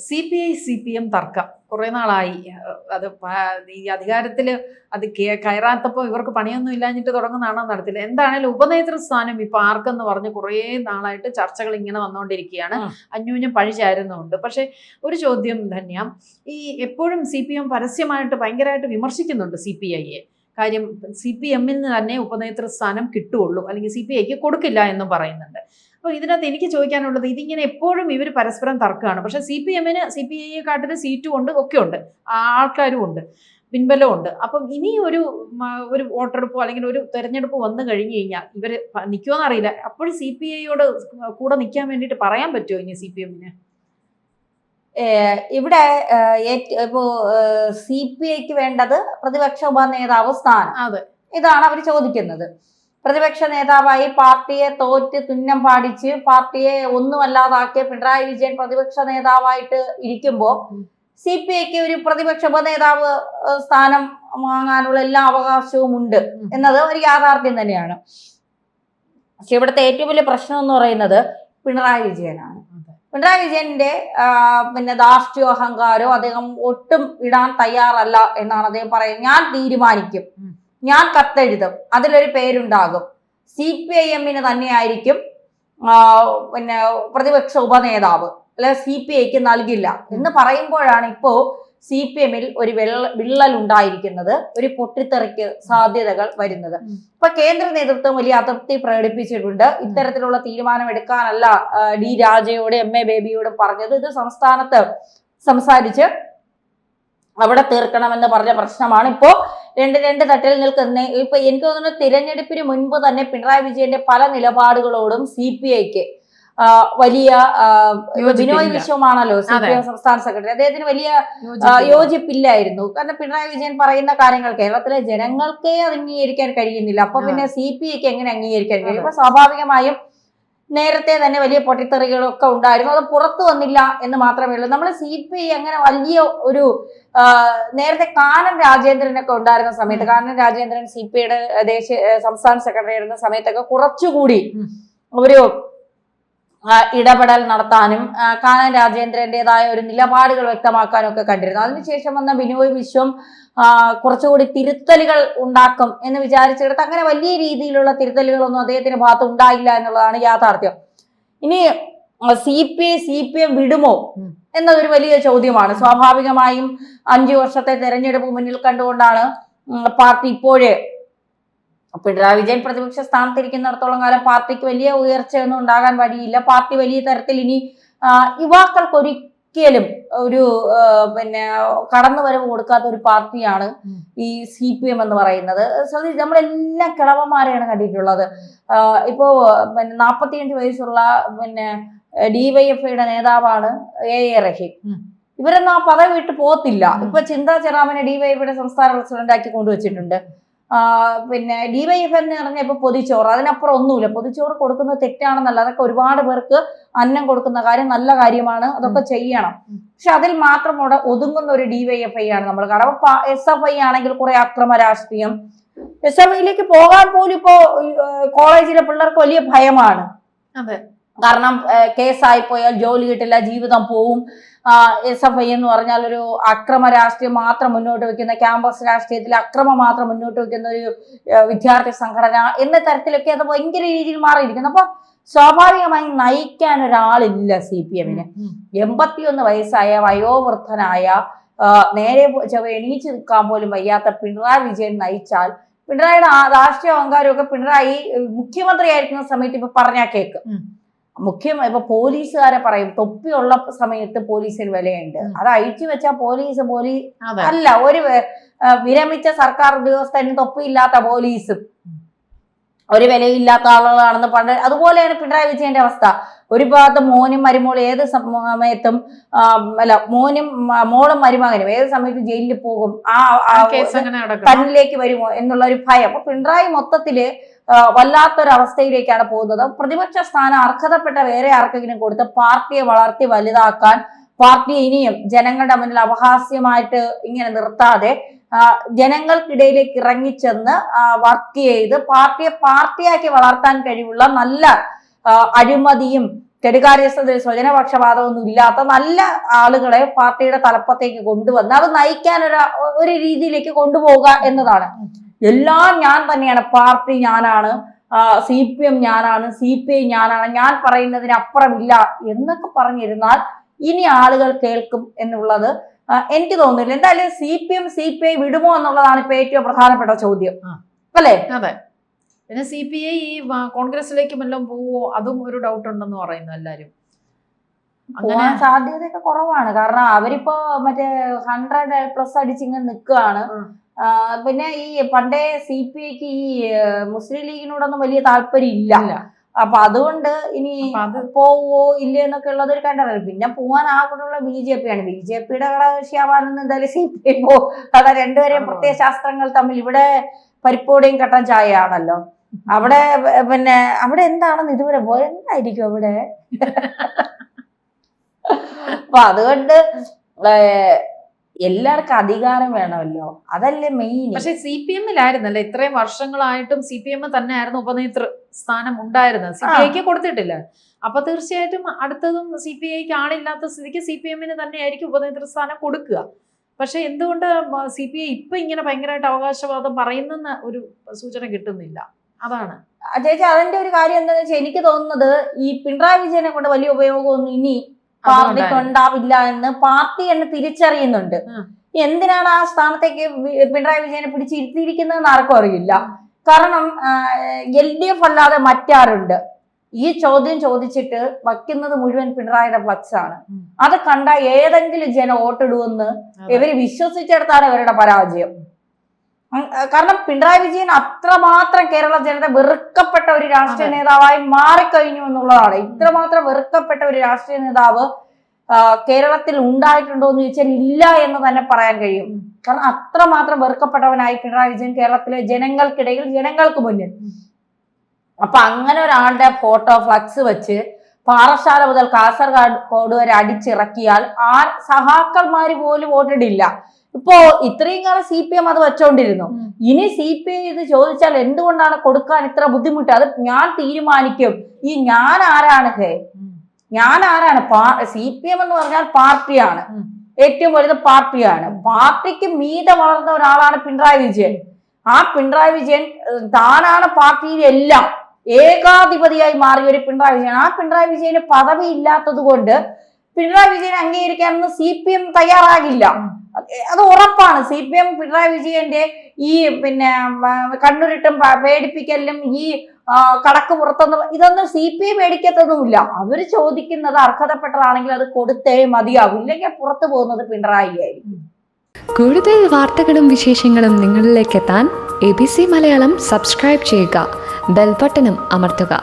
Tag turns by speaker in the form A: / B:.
A: CPI CPM തർക്കം കുറെ നാളായി. അത് ഈ അധികാരത്തിൽ അത് കയറാത്തപ്പോൾ ഇവർക്ക് പണിയൊന്നും ഇല്ലാഞ്ഞിട്ട് തുടങ്ങുന്നതാണോ നടത്തില്ല. എന്താണേലും ഉപനേതൃസ്ഥാനം ഇപ്പൊ ആർക്കെന്ന് പറഞ്ഞ് കുറേ നാളായിട്ട് ചർച്ചകൾ ഇങ്ങനെ വന്നുകൊണ്ടിരിക്കുകയാണ്. അന്യോന്യം പഴിചാരുന്നുണ്ട്. പക്ഷെ ഒരു ചോദ്യം ധന്യ, ഈ എപ്പോഴും CPM പരസ്യമായിട്ട് ഭയങ്കരമായിട്ട് വിമർശിക്കുന്നുണ്ട് CPIയെ. കാര്യം CPMന് തന്നെ ഉപനേതൃസ്ഥാനം കിട്ടുള്ളൂ, അല്ലെങ്കിൽ CPIക്ക് കൊടുക്കില്ല എന്നും പറയുന്നുണ്ട്. അപ്പോൾ ഇതിനകത്ത് എനിക്ക് ചോദിക്കാനുള്ളത്, ഇതിങ്ങനെ എപ്പോഴും ഇവർ പരസ്പരം തർക്കമാണ്. പക്ഷേ CPMന് CPIയെക്കാട്ടിൽ സീറ്റും ഉണ്ട്, ഒക്കെ ഉണ്ട്, ആൾക്കാരും ഉണ്ട്, പിൻബലവും ഉണ്ട്. അപ്പം ഇനി ഒരു വോട്ടെടുപ്പോ അല്ലെങ്കിൽ ഒരു തെരഞ്ഞെടുപ്പ് വന്നു കഴിഞ്ഞു കഴിഞ്ഞാൽ ഇവർ നിൽക്കുമോയെന്ന് അറിയില്ല. അപ്പോഴും CPIയോട് കൂടെ നിൽക്കാൻ വേണ്ടിയിട്ട് പറയാൻ പറ്റുമോ ഇനി CPMന്?
B: ഇവിടെ ഇപ്പോ CPIക്ക് വേണ്ടത് പ്രതിപക്ഷ ഉപനേതാവ് സ്ഥാനം, ഇതാണ് അവർ ചോദിക്കുന്നത്. പ്രതിപക്ഷ നേതാവായി പാർട്ടിയെ തോറ്റ് തുന്നം പാടിച്ച് പാർട്ടിയെ ഒന്നുമല്ലാതാക്കിയ പിണറായി വിജയൻ പ്രതിപക്ഷ നേതാവായിട്ട് ഇരിക്കുമ്പോൾ CPIക്ക് ഒരു പ്രതിപക്ഷ ഉപനേതാവ് സ്ഥാനം വാങ്ങാനുള്ള എല്ലാ അവകാശവും ഉണ്ട് എന്നത് ഒരു യാഥാർത്ഥ്യം തന്നെയാണ്. പക്ഷെ ഇവിടുത്തെ ഏറ്റവും വലിയ പ്രശ്നം എന്ന് പറയുന്നത് പിണറായി വിജയനാണ്. പിണറായി വിജയന്റെ ധാർഷ്ട്യോ അഹങ്കാരോ അദ്ദേഹം ഒട്ടും ഇടാൻ തയ്യാറല്ല എന്നാണ് അദ്ദേഹം പറയുന്നത്. ഞാൻ തീരുമാനിക്കും, ഞാൻ കത്തെഴുതും, അതിലൊരു പേരുണ്ടാകും, CPIMന് തന്നെയായിരിക്കും പ്രതിപക്ഷ ഉപനേതാവ്, അല്ലെ CPIക്ക് നൽകില്ല എന്ന് പറയുമ്പോഴാണ് ഇപ്പോ CPMൽ ഒരു വിള്ളൽ ഉണ്ടായിരിക്കുന്നത്, ഒരു പൊട്ടിത്തെറിക്ക് സാധ്യതകൾ വരുന്നത്. ഇപ്പൊ കേന്ദ്ര നേതൃത്വം വലിയ അതൃപ്തി പ്രകടിപ്പിച്ചിട്ടുണ്ട്. ഇത്തരത്തിലുള്ള തീരുമാനം എടുക്കാനല്ല D രാജയോട് MA ബേബിയോടും പറഞ്ഞത്. ഇത് സംസ്ഥാനത്ത് സംസാരിച്ച് അവിടെ തീർക്കണമെന്ന് പറഞ്ഞ പ്രശ്നമാണ് ഇപ്പോ രണ്ട് തട്ടിൽ നിൽക്കുന്നത്. ഇപ്പൊ എനിക്ക് തോന്നുന്നു തിരഞ്ഞെടുപ്പിന് മുൻപ് തന്നെ പിണറായി വിജയന്റെ പല നിലപാടുകളോടും CPIക്ക് വലിയ ബിനോയ് വിശ്വമാണല്ലോ CPM സംസ്ഥാന സെക്രട്ടറി, അദ്ദേഹത്തിന് വലിയ യോജിപ്പില്ലായിരുന്നു. കാരണം പിണറായി വിജയൻ പറയുന്ന കാര്യങ്ങൾ കേരളത്തിലെ ജനങ്ങൾക്കേ അംഗീകരിക്കാൻ കഴിയുന്നില്ല. അപ്പൊ പിന്നെ CPIക്ക് എങ്ങനെ അംഗീകരിക്കാൻ കഴിയും? അപ്പൊ സ്വാഭാവികമായും നേരത്തെ തന്നെ വലിയ പൊട്ടിത്തെറികളൊക്കെ ഉണ്ടായിരുന്നു. അത് പുറത്തു വന്നില്ല എന്ന് മാത്രമേ ഉള്ളൂ. നമ്മൾ CPI അങ്ങനെ വലിയ ഒരു നേരത്തെ കാനം രാജേന്ദ്രനൊക്കെ ഉണ്ടായിരുന്ന സമയത്ത്, കാനം രാജേന്ദ്രൻ CPIയുടെ സംസ്ഥാന സെക്രട്ടറി ആയിരുന്ന സമയത്തൊക്കെ കുറച്ചുകൂടി ഒരു ഇടപെടൽ നടത്താനും കാനം രാജേന്ദ്രന്റേതായ ഒരു നിലപാടുകൾ വ്യക്തമാക്കാനും ഒക്കെ കണ്ടിരുന്നു. അതിനുശേഷം വന്ന ബിനോയ് വിശ്വം കുറച്ചുകൂടി തിരുത്തലുകൾ ഉണ്ടാക്കും എന്ന് വിചാരിച്ചെടുത്ത് അങ്ങനെ വലിയ രീതിയിലുള്ള തിരുത്തലുകളൊന്നും അദ്ദേഹത്തിന്റെ ഭാഗത്ത് ഉണ്ടായില്ല എന്നുള്ളതാണ് യാഥാർത്ഥ്യം. ഇനി CPM വിടുമോ എന്നതൊരു വലിയ ചോദ്യമാണ്. സ്വാഭാവികമായും 5 വർഷത്തെ തെരഞ്ഞെടുപ്പ് മുന്നിൽ കണ്ടുകൊണ്ടാണ് പാർട്ടി ഇപ്പോഴേ പിണറായി വിജയൻ പ്രതിപക്ഷ സ്ഥാനത്തിരിക്കുന്നിടത്തോളം കാലം പാർട്ടിക്ക് വലിയ ഉയർച്ചയൊന്നും ഉണ്ടാകാൻ വഴിയില്ല. പാർട്ടി വലിയ തരത്തിൽ ഇനി യുവാക്കൾക്ക് ഒരിക്കലും ഒരു കടന്നുവരവ് കൊടുക്കാത്ത ഒരു പാർട്ടിയാണ് ഈ CPM എന്ന് പറയുന്നത്. നമ്മളെല്ലാം കിളവന്മാരെയാണ് കണ്ടിട്ടുള്ളത്. ഇപ്പോ 45 വയസ്സുള്ള DYFIയുടെ നേതാവാണ് AA റഹീം. ഇവരൊന്നും ആ പദവി വിട്ട് പോകത്തില്ല. ഇപ്പൊ ചിന്താ ചെറാമനെ DYFIയുടെ സംസ്ഥാന പ്രസിഡന്റ് ആക്കി കൊണ്ടുവച്ചിട്ടുണ്ട്. DYF എന്ന് പറഞ്ഞ ഇപ്പൊ പൊതിച്ചോറ്, അതിനപ്പുറം ഒന്നുമില്ല. പൊതിച്ചോറ് കൊടുക്കുന്നത് തെറ്റാണെന്നല്ല, അതൊക്കെ ഒരുപാട് പേർക്ക് അന്നം കൊടുക്കുന്ന കാര്യം നല്ല കാര്യമാണ്, അതൊക്കെ ചെയ്യണം. പക്ഷെ അതിൽ മാത്രം അവിടെ ഒതുങ്ങുന്ന ഒരു DYFI ആണ് നമ്മൾ കാണാം. അപ്പൊ SFI ആണെങ്കിൽ കുറെ അക്രമ രാഷ്ട്രീയം, SFIയിലേക്ക് പോകാൻ പോലും ഇപ്പോ കോളേജിലെ പിള്ളേർക്ക് വലിയ ഭയമാണ്. കാരണം കേസായി പോയാൽ ജോലി കിട്ടില്ല, ജീവിതം പോവും. SFI എന്ന് പറഞ്ഞാൽ ഒരു അക്രമ രാഷ്ട്രീയം മാത്രം മുന്നോട്ട് വെക്കുന്ന, ക്യാമ്പസ് രാഷ്ട്രീയത്തിൽ അക്രമം മാത്രം മുന്നോട്ട് വെക്കുന്ന ഒരു വിദ്യാർത്ഥി സംഘടന എന്ന തരത്തിലൊക്കെ അത് ഭയങ്കര രീതിയിൽ മാറിയിരിക്കുന്നു. അപ്പൊ സ്വാഭാവികമായി നയിക്കാൻ ഒരാളില്ല CPMന്. 81 വയസ്സായ വയോവൃദ്ധനായ നേരെ എണീച്ചു നിൽക്കാൻ പോലും വയ്യാത്ത പിണറായി വിജയൻ നയിച്ചാൽ, പിണറായിയുടെ രാഷ്ട്രീയ അഹങ്കാരമൊക്കെ പിണറായി മുഖ്യമന്ത്രി ആയിരിക്കുന്ന സമയത്ത് ഇപ്പൊ പറഞ്ഞാൽ കേക്ക്. ഇപ്പൊ പോലീസുകാരെ പറയും തൊപ്പിയുള്ള സമയത്ത് പോലീസിന് വിലയുണ്ട്, അത് അഴിച്ചു വെച്ചാൽ പോലീസ് അല്ല, ഒരു വിരമിച്ച സർക്കാർ ഉദ്യോഗസ്ഥന് തൊപ്പിയില്ലാത്ത പോലീസും ഒരു വിലയില്ലാത്ത ആളുകളാണെന്ന് പണ്ട്. അതുപോലെയാണ് പിണറായി വിജയന്റെ അവസ്ഥ. ഒരു ഭാഗത്ത് മോനും മരുമോളും ഏത് സമയത്തും മോളും മരുമകനും ഏത് സമയത്തും ജയിലിൽ പോകും, തന്നിലേക്ക് വരുമോ എന്നുള്ള ഒരു ഭയം. അപ്പൊ പിണറായി മൊത്തത്തില് വല്ലാത്തൊരവസ്ഥയിലേക്കാണ് പോകുന്നത്. പ്രതിപക്ഷ സ്ഥാനം അർഹതപ്പെട്ട വേറെ ആർക്കെങ്കിലും കൊടുത്ത് പാർട്ടിയെ വളർത്തി വലുതാക്കാൻ, പാർട്ടിയെ ഇനിയും ജനങ്ങളുടെ മുന്നിൽ അപഹാസ്യമായിട്ട് ഇങ്ങനെ നിർത്താതെ ജനങ്ങൾക്കിടയിലേക്ക് ഇറങ്ങിച്ചെന്ന് വർക്ക് ചെയ്ത് പാർട്ടിയെ പാർട്ടിയാക്കി വളർത്താൻ കഴിവുള്ള നല്ല അഴിമതിയും കെടുകാര്യസ്ഥതയിൽ സ്വജനപക്ഷപാതമൊന്നും ഇല്ലാത്ത നല്ല ആളുകളെ പാർട്ടിയുടെ തലപ്പത്തേക്ക് കൊണ്ടുവന്ന് അത് നയിക്കാൻ ഒരു രീതിയിലേക്ക് കൊണ്ടുപോവുക എന്നതാണ്. എല്ലാം ഞാൻ തന്നെയാണ്, പാർട്ടി ഞാനാണ്, CPM ഞാനാണ്, CPI ഞാനാണ്, ഞാൻ പറയുന്നതിന് അപ്പുറമില്ല എന്നൊക്കെ പറഞ്ഞിരുന്നാൽ ഇനി ആളുകൾ കേൾക്കും എന്നുള്ളത് എനിക്ക് തോന്നുന്നില്ല. എന്തായാലും CPM CPI വിടുമോ എന്നുള്ളതാണ് ഇപ്പൊ ഏറ്റവും പ്രധാനപ്പെട്ട ചോദ്യം, അല്ലേ?
A: അതെ. പിന്നെ CPI ഈ കോൺഗ്രസിലേക്ക് വല്ലതും പോവോ, അതും ഒരു ഡൗട്ട് ഉണ്ടെന്ന് പറയുന്നു എല്ലാരും.
B: പോകാൻ സാധ്യതയൊക്കെ കുറവാണ്. കാരണം അവരിപ്പോ മറ്റേ 100+ അടിച്ചിങ്ങനെ നിൽക്കുകയാണ്. പിന്നെ ഈ പണ്ടേ CPIക്ക് ഈ മുസ്ലിം ലീഗിനോടൊന്നും വലിയ താല്പര്യം ഇല്ല. അപ്പൊ അതുകൊണ്ട് ഇനി പോവോ ഇല്ലേ എന്നൊക്കെ ഉള്ളത് ഒരു കണ്ടറിയാം. പിന്നെ പോവാൻ ആകെയുള്ള BJP ആണ്. BJPയുടെ ഘടകകക്ഷിയാവാനൊന്നും എന്തായാലും CPI പോവും. കാരണം രണ്ടുപേരെയും പ്രത്യയ ശാസ്ത്രങ്ങൾ തമ്മിൽ ഇവിടെ പരിപ്പോടെയും കട്ടൻ ചായ ആണല്ലോ. അവിടെ പിന്നെ അവിടെ എന്താണെന്ന് ഇതുവരെ എന്തായിരിക്കും അവിടെ. അപ്പൊ അതുകൊണ്ട് എല്ലാവർക്കും അധികാരം വേണമല്ലോ, അതല്ലേ മെയിൻ.
A: പക്ഷെ CPM-ലായിരുന്നല്ലേ ഇത്രയും വർഷങ്ങളായിട്ടും CPM തന്നെ ആയിരുന്നു ഉപനേതൃ സ്ഥാനം ഉണ്ടായിരുന്നത്, CPIക്ക് കൊടുത്തിട്ടില്ല. അപ്പൊ തീർച്ചയായിട്ടും അടുത്തതും CPIക്ക് ആളില്ലാത്ത സ്ഥിതിക്ക് CPM-ന് തന്നെയായിരിക്കും ഉപനേതൃ സ്ഥാനം കൊടുക്കുക. പക്ഷെ എന്തുകൊണ്ട് CPI ഇപ്പൊ ഇങ്ങനെ ഭയങ്കരമായിട്ട് അവകാശവാദം പറയുന്ന ഒരു സൂചന കിട്ടുന്നില്ല, അതാണ്
B: ചേച്ചി. അതിന്റെ ഒരു കാര്യം എന്താണെന്ന് വെച്ചാൽ എനിക്ക് തോന്നുന്നത് ഈ പിണറായി വിജയനെ കൊണ്ട് വലിയ ഉപയോഗമൊന്നും ഇനി പാർട്ടിക്ക് ഉണ്ടാവില്ല എന്ന് പാർട്ടി എന്ന് തിരിച്ചറിയുന്നുണ്ട്. എന്തിനാണ് ആ സ്ഥാനത്തേക്ക് പിണറായി വിജയനെ പിടിച്ചിരുത്തിയിരിക്കുന്നതെന്ന് ആർക്കും അറിയില്ല. കാരണം LDF അല്ലാതെ മറ്റാരുണ്ട്? ഈ ചോദ്യം ചോദിച്ചിട്ട് വയ്ക്കുന്നത് മുഴുവൻ പിണറായിയുടെ ഫ്ലക്സ് ആണ്. അത് കണ്ട ഏതെങ്കിലും ജനം വോട്ടിടുമെന്ന് ഇവര് വിശ്വസിച്ചെടുത്താണ് ഇവരുടെ പരാജയം. കാരണം പിണറായി വിജയൻ അത്രമാത്രം കേരള ജനത വെറുക്കപ്പെട്ട ഒരു രാഷ്ട്രീയ നേതാവായി മാറിക്കഴിഞ്ഞു എന്നുള്ളതാണ്. ഇത്രമാത്രം വെറുക്കപ്പെട്ട ഒരു രാഷ്ട്രീയ നേതാവ് കേരളത്തിൽ ഉണ്ടായിട്ടുണ്ടോ എന്ന് ചോദിച്ചാൽ ഇല്ല എന്ന് തന്നെ പറയാൻ കഴിയും. കാരണം അത്രമാത്രം വെറുക്കപ്പെട്ടവനായി പിണറായി വിജയൻ കേരളത്തിലെ ജനങ്ങൾക്കിടയിൽ, ജനങ്ങൾക്ക് മുന്നിൽ. അപ്പൊ അങ്ങനെ ഒരാളുടെ ഫോട്ടോ ഫ്ലക്സ് വെച്ച് പാറശാല മുതൽ കാസർഗോഡ് വരെ അടിച്ചിറക്കിയാൽ സഹാക്കന്മാര് പോലും വോട്ടിടില്ല. ഇപ്പോ ഇത്രയും കാലം CPM അത് വെച്ചോണ്ടിരുന്നു. ഇനി CPI ഇത് ചോദിച്ചാൽ എന്തുകൊണ്ടാണ് കൊടുക്കാൻ ഇത്ര ബുദ്ധിമുട്ട്? അത് ഞാൻ തീരുമാനിക്കും. ഈ ഞാൻ ആരാണ്? ഞാൻ ആരാണ്? CPM എന്ന് പറഞ്ഞാൽ പാർട്ടിയാണ്, ഏറ്റവും വലുത് പാർട്ടിയാണ്. പാർട്ടിക്ക് മീതെ വളർന്ന ഒരാളാണ് പിണറായി വിജയൻ. ആ പിണറായി വിജയൻ താനാണ് പാർട്ടിയിലെല്ലാം ഏകാധിപതിയായി മാറിയ ഒരു പിണറായി വിജയൻ. ആ പിണറായി വിജയന് പദവി ഇല്ലാത്തത് കൊണ്ട് പിണറായി വിജയനെ അംഗീകരിക്കാനൊന്നും CPM തയ്യാറാകില്ല. അത് ഉറപ്പാണ്. CPM പിണറായി വിജയന്റെ ഈ പിന്നെ കണ്ണുരുട്ടും പേടിപ്പിക്കലും ഈ കടക്ക് പുറത്തൊന്നും ഇതൊന്നും CPI പേടിക്കത്തൊന്നുമില്ല. അവര് ചോദിക്കുന്നത് അർഹതപ്പെട്ടതാണെങ്കിൽ അത് കൊടുത്തേ മതിയാകും, ഇല്ലെങ്കിൽ പുറത്തു പോകുന്നത് പിണറായി ആയിരിക്കും.
C: കൂടുതൽ വാർത്തകളും വിശേഷങ്ങളും നിങ്ങളിലേക്ക് എത്താൻ ABC മലയാളം സബ്സ്ക്രൈബ് ചെയ്യുക, ബെൽ ബട്ടണും അമർത്തുക.